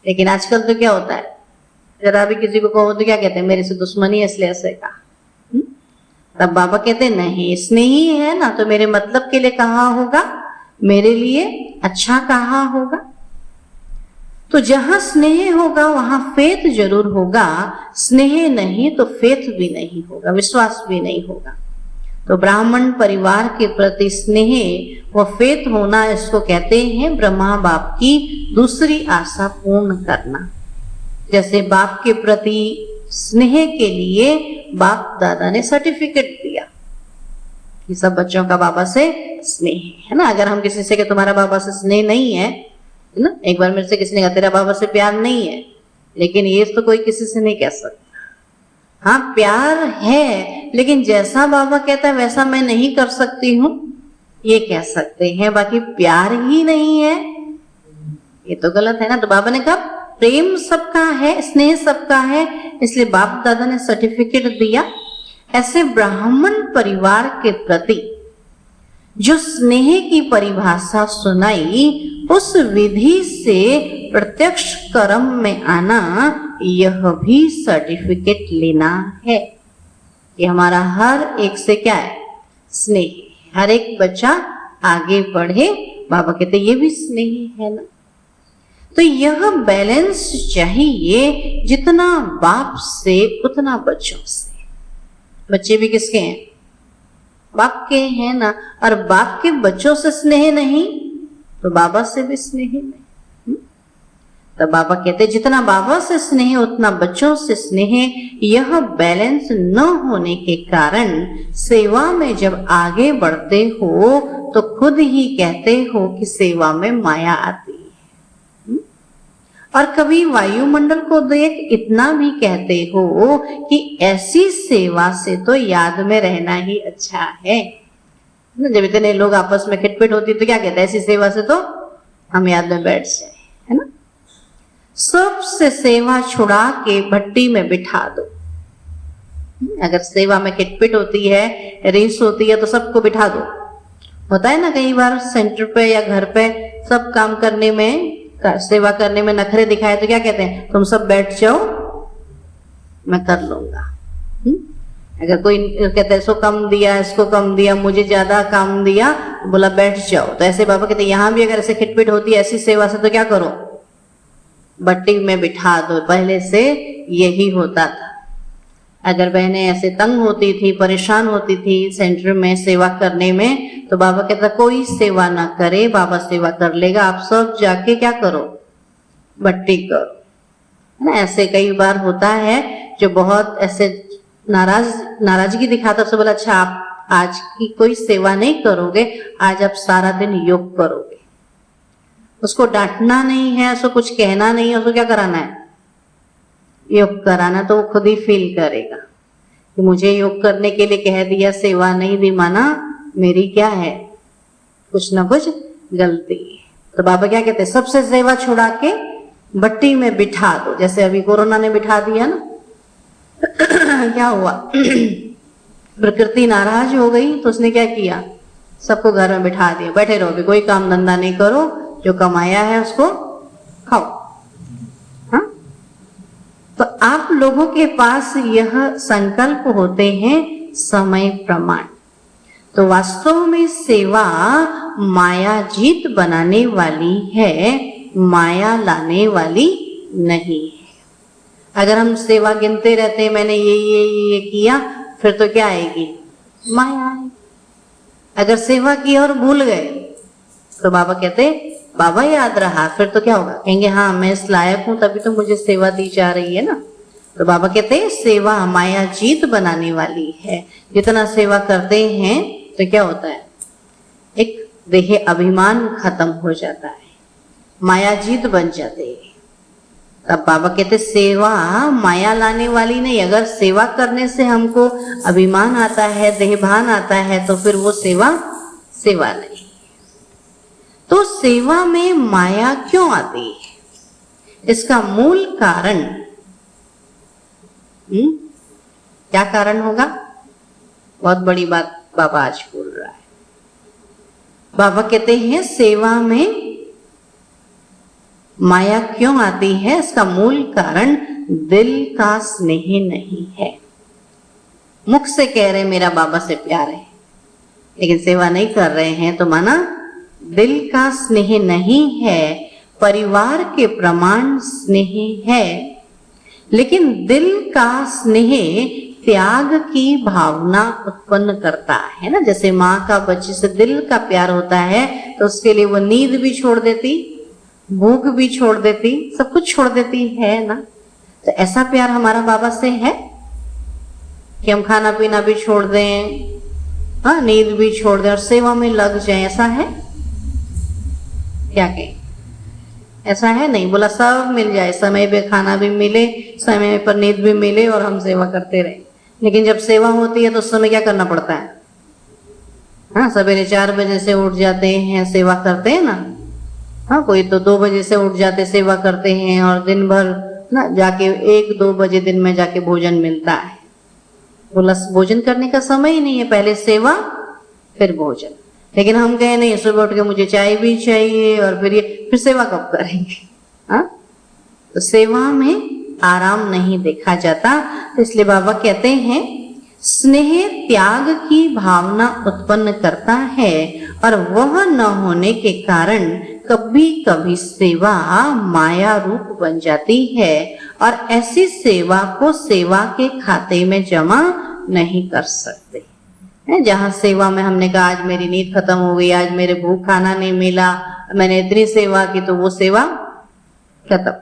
लेकिन आजकल तो क्या होता है, जरा भी किसी को कहो तो क्या कहते हैं, मेरे से दुश्मनी है इसलिए ऐसे कहा। तब बाबा कहते नहीं, स्नेही है ना तो मेरे मतलब के लिए कहा होगा, मेरे लिए अच्छा कहा होगा। तो जहां स्नेह होगा वहां फेथ जरूर होगा, स्नेह नहीं तो फेथ भी नहीं होगा, विश्वास भी नहीं होगा। तो ब्राह्मण परिवार के प्रति स्नेह व फेथ होना, इसको कहते हैं ब्रह्मा बाप की दूसरी आशा पूर्ण करना। जैसे बाप के प्रति स्नेह के लिए बाप दादा ने सर्टिफिकेट दिया कि सब बच्चों का बाबा से स्नेह है ना। अगर हम किसी से कि तुम्हारा बाबा से स्नेह नहीं है ना, एक बार मेरे से किसी ने कहा तेरा बाबा से प्यार नहीं है, लेकिन ये तो कोई किसी से नहीं कह सकता। हाँ प्यार है, लेकिन जैसा बाबा कहता है वैसा मैं नहीं कर सकती हूँ, ये कह सकते हैं। बाकी प्यार ही नहीं है, ये तो गलत है ना। तो बाबा ने कहा प्रेम सबका है, स्नेह सबका है, इसलिए बाप दादा ने सर्टिफिकेट दिया। ऐसे ब्राह्मण परिवार के प्रति जो स्नेह की परिभाषा सुनाई, उस विधि से प्रत्यक्ष कर्म में आना, यह भी सर्टिफिकेट लेना है कि हमारा हर एक से क्या है, स्नेह। हर एक बच्चा आगे बढ़े, बाबा कहते ये भी स्नेह है ना। तो यह बैलेंस चाहिए, जितना बाप से उतना बच्चों से। बच्चे भी किसके हैं, बाप के हैं ना। और बाप के बच्चों से स्नेह नहीं तो बाबा से भी स्नेह नहीं। तो बाबा कहते जितना बाबा से स्नेह उतना बच्चों से स्नेह। यह बैलेंस न होने के कारण सेवा में जब आगे बढ़ते हो तो खुद ही कहते हो कि सेवा में माया आती है। और कभी वायुमंडल को देख इतना भी कहते हो कि ऐसी सेवा से तो याद में रहना ही अच्छा है। जब इतने लोग आपस में खिटपिट होती तो क्या कहते हैं, ऐसी सेवा से तो हम याद में बैठ जाए, है ना। सबसे सेवा छुड़ा के भट्टी में बिठा दो। अगर सेवा में खिटपिट होती है, रेस होती है, तो सबको बिठा दो। होता है ना कई बार सेंटर पे या घर पे सब काम करने में, सेवा करने में नखरे दिखाए तो क्या कहते हैं, तुम सब बैठ जाओ मैं कर लूंगा। अगर कोई कहता है इसको कम दिया, इसको कम दिया, मुझे ज्यादा काम दिया, बोला बैठ जाओ। तो ऐसे बाबा कहते यहाँ भी अगर ऐसे खिटपिट होती है ऐसी सेवा से तो क्या करो, भट्टी में बिठा दो। पहले से यही होता था। अगर बहनें ऐसे तंग होती थी, परेशान होती थी सेंटर में सेवा करने में, तो बाबा कहता कोई सेवा ना करे, बाबा सेवा कर लेगा, आप सब जाके क्या करो, भट्टी करो, है ना। ऐसे कई बार होता है जो बहुत ऐसे नाराजगी दिखाता, तो बोला अच्छा आप आज की कोई सेवा नहीं करोगे, आज आप सारा दिन योग करोगे। उसको डांटना नहीं है, उसको कुछ कहना नहीं है, उसको क्या कराना है, योग कराना। तो वो खुद ही फील करेगा कि मुझे योग करने के लिए कह दिया, सेवा नहीं दी, माना मेरी क्या है, कुछ ना कुछ गलती है। तो बाबा क्या कहते हैं, सबसे सेवा छुड़ा के भट्टी में बिठा दो। जैसे अभी कोरोना ने बिठा दिया ना क्या हुआ प्रकृति नाराज हो गई, तो उसने क्या किया, सबको घर में बिठा दिया, बैठे रहो, भी कोई काम धंधा नहीं करो, जो कमाया है उसको खाओ। हाँ, तो आप लोगों के पास यह संकल्प होते हैं समय प्रमाण। तो वास्तव में सेवा माया जीत बनाने वाली है, माया लाने वाली नहीं है। अगर हम सेवा गिनते रहते हैं, मैंने ये किया, फिर तो क्या आएगी, माया आएगी। अगर सेवा की और भूल गए तो बाबा कहते बाबा याद रहा, फिर तो क्या होगा, कहेंगे हाँ मैं इस लायक हूं तभी तो मुझे सेवा दी जा रही है ना। तो बाबा कहते सेवा माया जीत बनाने वाली है। जितना सेवा करते हैं तो क्या होता है, एक देह अभिमान खत्म हो जाता है, माया जीत बन जाते हैं। तब बाबा कहते सेवा माया लाने वाली नहीं। अगर सेवा करने से हमको अभिमान आता है, देहभान आता है, तो फिर वो सेवा नहीं। तो सेवा में माया क्यों आती है, इसका मूल कारण क्या कारण होगा, बहुत बड़ी बात बाबा आज बोल रहा है। बाबा कहते हैं सेवा में माया क्यों आती है, इसका मूल कारण दिल का स्नेह नहीं है। मुख से कह रहे मेरा बाबा से प्यार है, लेकिन सेवा नहीं कर रहे हैं, तो माना दिल का स्नेह नहीं है। परिवार के प्रमाण स्नेह है, लेकिन दिल का स्नेह त्याग की भावना उत्पन्न करता है ना। जैसे माँ का बच्चे से दिल का प्यार होता है तो उसके लिए वो नींद भी छोड़ देती, भूख भी छोड़ देती, सब कुछ छोड़ देती है ना। तो ऐसा प्यार हमारा बाबा से है कि हम खाना पीना भी छोड़ दें, हाँ, नींद भी छोड़ दें और सेवा में लग जाए, ऐसा है क्या? कहें ऐसा है? नहीं। बोला सब मिल जाए, समय पे खाना भी मिले, समय पर नींद भी मिले और हम सेवा करते रहे। लेकिन जब सेवा होती है तो उस समय क्या करना पड़ता है? हाँ, सवेरे 4 बजे से उठ जाते हैं, सेवा करते हैं ना। हाँ, कोई तो 2 बजे से उठ जाते, सेवा करते हैं और दिन भर ना जाके 1-2 बजे दिन में जाके भोजन मिलता है। बोला भोजन करने का समय ही नहीं है, पहले सेवा फिर भोजन। लेकिन हम कहे नहीं, सुबह उठ के मुझे चाय भी चाहिए और फिर सेवा कब करेंगे? हाँ, तो सेवा में आराम नहीं देखा जाता। तो इसलिए बाबा कहते हैं स्नेह त्याग की भावना उत्पन्न करता है और वह न होने के कारण कभी कभी सेवा माया रूप बन जाती है और ऐसी सेवा को सेवा के खाते में जमा नहीं कर सकते। जहाँ सेवा में हमने कहा आज मेरी नींद खत्म हो गई, आज मेरे भूख खाना नहीं मिला, मैंने इतनी सेवा की, तो वो सेवा खत्म।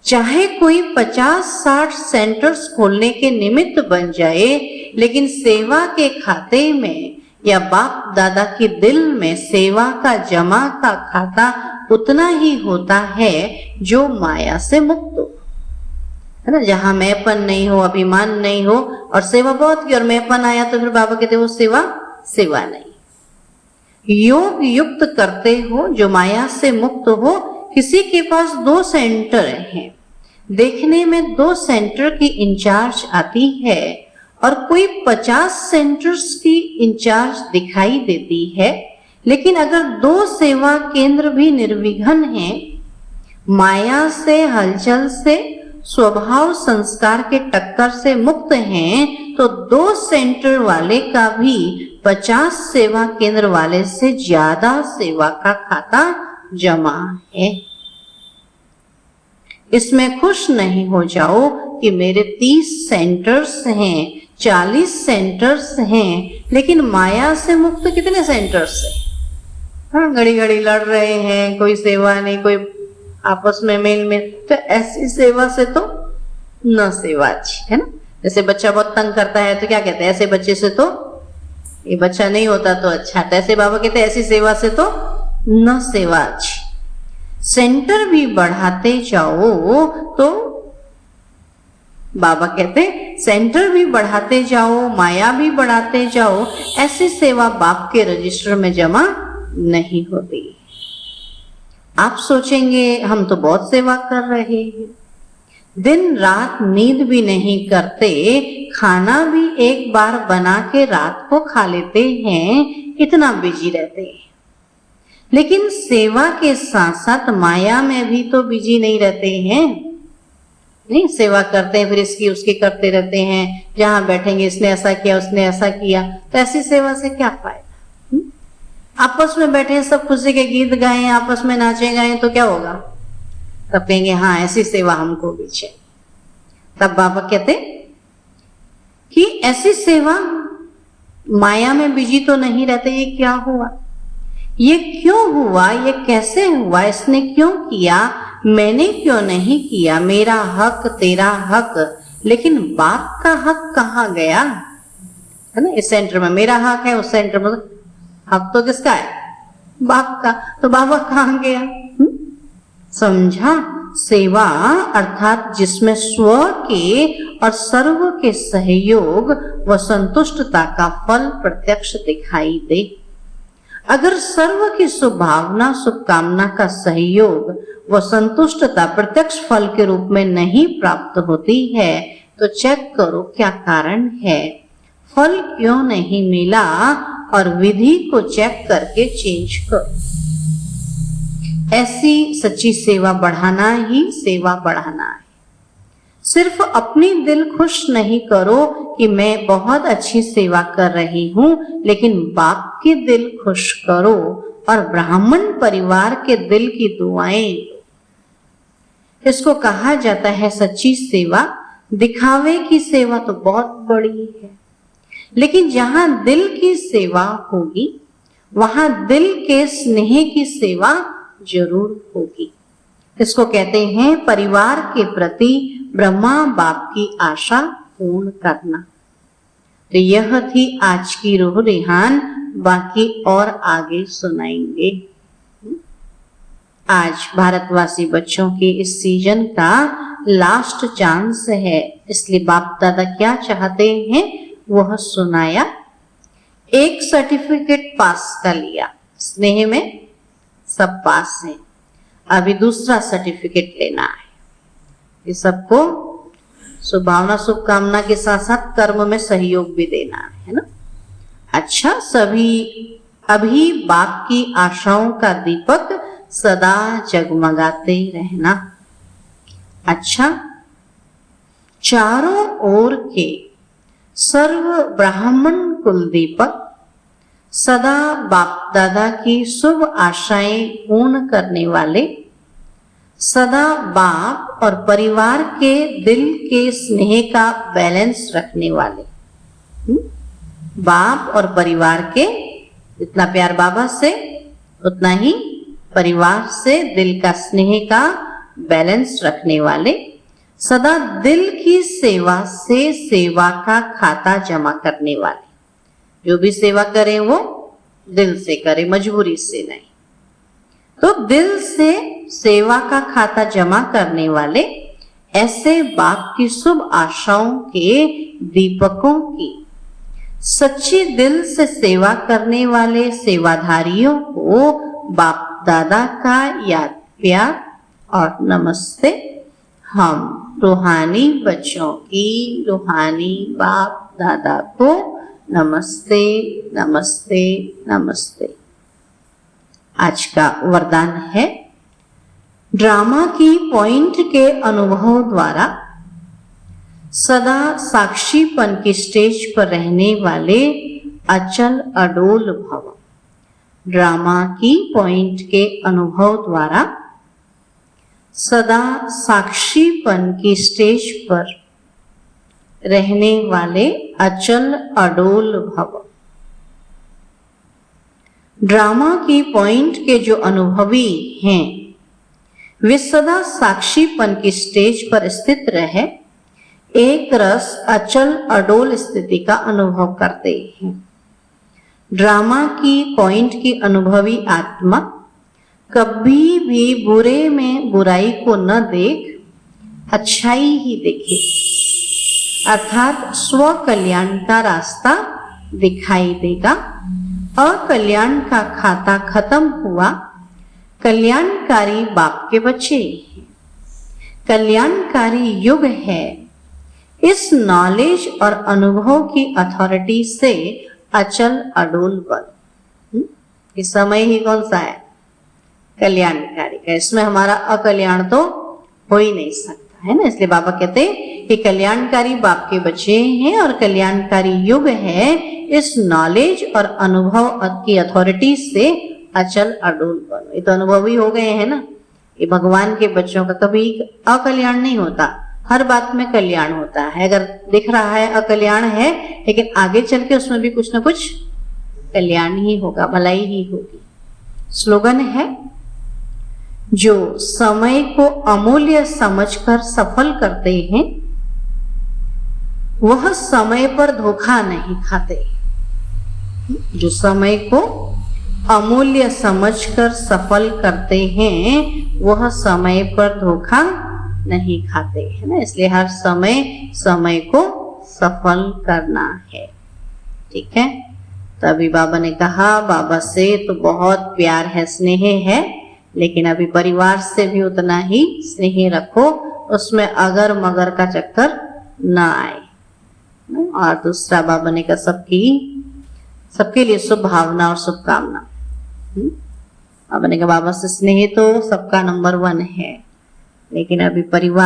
चाहे कोई 50-60 सेंटर्स खोलने के निमित्त बन जाए, लेकिन सेवा के खाते में या बाप दादा के दिल में सेवा का जमा का खाता उतना ही होता है जो माया से मुक्त हो, है ना। जहां मैंपन नहीं हो, अभिमान नहीं हो और सेवा बहुत की और मैंपन आया तो फिर बाबा कहते वो सेवा नहीं। योग युक्त करते हो जो माया से मुक्त हो। किसी के पास 2 सेंटर हैं, देखने में 2 सेंटर की इंचार्ज आती है और कोई 50 सेंटर्स की इंचार्ज दिखाई देती है। लेकिन अगर 2 सेवा केंद्र भी निर्विघ्न हैं, माया से, हलचल से, स्वभाव संस्कार के टक्कर से मुक्त हैं, तो 2 सेंटर वाले का भी 50 सेवा केंद्र वाले से ज्यादा सेवा का खाता जमा है। इसमें खुश नहीं हो जाओ कि मेरे 30 सेंटर्स हैं, 40 सेंटर्स हैं, लेकिन माया से मुक्त कितने सेंटर्स हैं? हाँ, घड़ी घड़ी लड़ रहे हैं, कोई सेवा नहीं, कोई आपस में मेल में, तो ऐसी सेवा से तो न सेवा अच्छी, है ना। जैसे बच्चा बहुत तंग करता है तो क्या कहते हैं, ऐसे बच्चे से तो ये बच्चा नहीं होता तो अच्छा। तो ऐसे बाबा कहते हैं ऐसी सेवा से तो न सेवा अच्छी। सेंटर भी बढ़ाते जाओ तो बाबा कहते सेंटर भी बढ़ाते जाओ, माया भी बढ़ाते जाओ, ऐसी सेवा बाप के रजिस्टर में जमा नहीं होती। आप सोचेंगे हम तो बहुत सेवा कर रहे हैं, दिन रात नींद भी नहीं करते, खाना भी एक बार बना के रात को खा लेते हैं, इतना बिजी रहते हैं। लेकिन सेवा के साथ साथ माया में भी तो बिजी नहीं रहते हैं। नहीं, सेवा करते हैं फिर इसकी उसकी करते रहते हैं, जहां बैठेंगे इसने ऐसा किया उसने ऐसा किया, तो ऐसी सेवा से क्या फायदा? आपस में बैठे सब खुशी के गीत गाएं, आपस में नाचे गाएं तो क्या होगा? तब कहेंगे हाँ ऐसी सेवा हमको भी चाहिए। तब बाबा कहते कि ऐसी सेवा माया में बिजी तो नहीं रहते। ये क्या हुआ, ये क्यों हुआ, ये कैसे हुआ, इसने क्यों किया, मैंने क्यों नहीं किया, मेरा हक तेरा हक, लेकिन बाप का हक कहाँ गया? है ना, इस सेंटर में मेरा हक है, उस सेंटर में हक तो किसका है? बाप का। तो बाबा कहाँ गया? समझा? सेवा अर्थात जिसमें स्व के और सर्व के सहयोग व संतुष्टता का फल प्रत्यक्ष दिखाई दे। अगर सर्व की शुभभावना शुभकामना का सहयोग व संतुष्टता प्रत्यक्ष फल के रूप में नहीं प्राप्त होती है तो चेक करो क्या कारण है, फल क्यों नहीं मिला और विधि को चेक करके चेंज करो। ऐसी सच्ची सेवा बढ़ाना ही सेवा बढ़ाना है। सिर्फ अपनी दिल खुश नहीं करो कि मैं बहुत अच्छी सेवा कर रही हूं, लेकिन बाप के दिल खुश करो और ब्राह्मण परिवार के दिल की दुआएं। इसको कहा जाता है सच्ची सेवा। दिखावे की सेवा तो बहुत बड़ी है, लेकिन जहां दिल की सेवा होगी वहां दिल के स्नेह की सेवा जरूर होगी। इसको कहते हैं परिवार के प्रति ब्रह्मा बाप की आशा पूर्ण करना। तो यह थी आज की रूह रेहान, बाकी और आगे सुनाएंगे। आज भारतवासी बच्चों के इस सीजन का लास्ट चांस है, इसलिए बाप दादा क्या चाहते हैं वह सुनाया। एक सर्टिफिकेट पास कर लिया, स्नेह में सब पास हैं, अभी दूसरा सर्टिफिकेट लेना है। ये सबको शुभभावना शुभकामना के साथ साथ कर्म में सहयोग भी देना है ना। अच्छा, सभी अभी बाप की आशाओं का दीपक सदा जगमगाते रहना। अच्छा, चारों ओर के सर्व ब्राह्मण कुल दीपक सदा बाप दादा की शुभ आशाएं पूर्ण करने वाले, सदा बाप और परिवार के दिल के स्नेह का बैलेंस रखने वाले। बाप और परिवार के जितना प्यार बाबा से उतना ही परिवार से दिल का स्नेह का बैलेंस रखने वाले, सदा दिल की सेवा से सेवा का खाता जमा करने वाले। जो भी सेवा करें वो दिल से करें, मजबूरी से नहीं। तो दिल से सेवा का खाता जमा करने वाले ऐसे बाप की शुभ आशाओं के दीपकों की सच्ची दिल से सेवा करने वाले सेवाधारियों को बाप दादा का याद प्यार और नमस्ते। हम रूहानी बच्चों की रूहानी बाप दादा को नमस्ते नमस्ते नमस्ते। आज का वरदान है, ड्रामा की पॉइंट के अनुभव द्वारा सदा साक्षीपन की स्टेज पर रहने वाले अचल अडोल भव। ड्रामा की पॉइंट के अनुभव द्वारा सदा साक्षीपन की स्टेज पर रहने वाले अचल अडोल भव। ड्रामा की पॉइंट के जो अनुभवी हैं वे सदा साक्षीपन की स्टेज पर स्थित रहे एक रस अचल अडोल स्थिति का अनुभव करते हैं। ड्रामा की पॉइंट की अनुभवी आत्मा कभी भी बुरे में बुराई को न देख अच्छाई ही देखे, अर्थात स्व कल्याण का रास्ता दिखाई देगा। अकल्याण का खाता खत्म हुआ, कल्याणकारी बाप के बच्चे हैं। कल्याणकारी युग है। इस नॉलेज और अनुभव की अथॉरिटी से अचल अडोल बन। इस समय ही कौन सा है? कल्याणकारी का। इसमें हमारा अकल्याण तो हो ही नहीं सकता है ना। इसलिए बाबा कहते हैं कि कल्याणकारी बाप के बच्चे हैं और कल्याणकारी युग है। इस नॉलेज और अनुभव की अथॉरिटी से अचल अडोल बनो। ये तो अनुभवी हो गए हैं ना। ये भगवान के बच्चों का कभी अकल्याण नहीं होता, हर बात में कल्याण होता है। अगर दिख रहा है अकल्याण है, लेकिन आगे चल के उसमें भी कुछ ना कुछ कल्याण ही होगा, भलाई ही होगी। स्लोगन है, जो समय को अमूल्य समझकर सफल करते हैं वह समय पर धोखा नहीं खाते। जो समय को अमूल्य समझकर सफल करते हैं वह समय पर धोखा नहीं खाते, है ना। इसलिए हर समय को सफल करना है। ठीक है। तभी बाबा ने कहा, बाबा से तो बहुत प्यार है, स्नेह है, लेकिन अभी परिवार से भी उतना ही स्नेह रखो, उसमें अगर मगर का चक्कर ना आए। और दूसरा बाबा ने कहा, सबके लिए शुभ भावना और शुभकामना। बाबा ने कहा, बाबा से स्नेह तो सबका नंबर 1 है, लेकिन अभी परिवार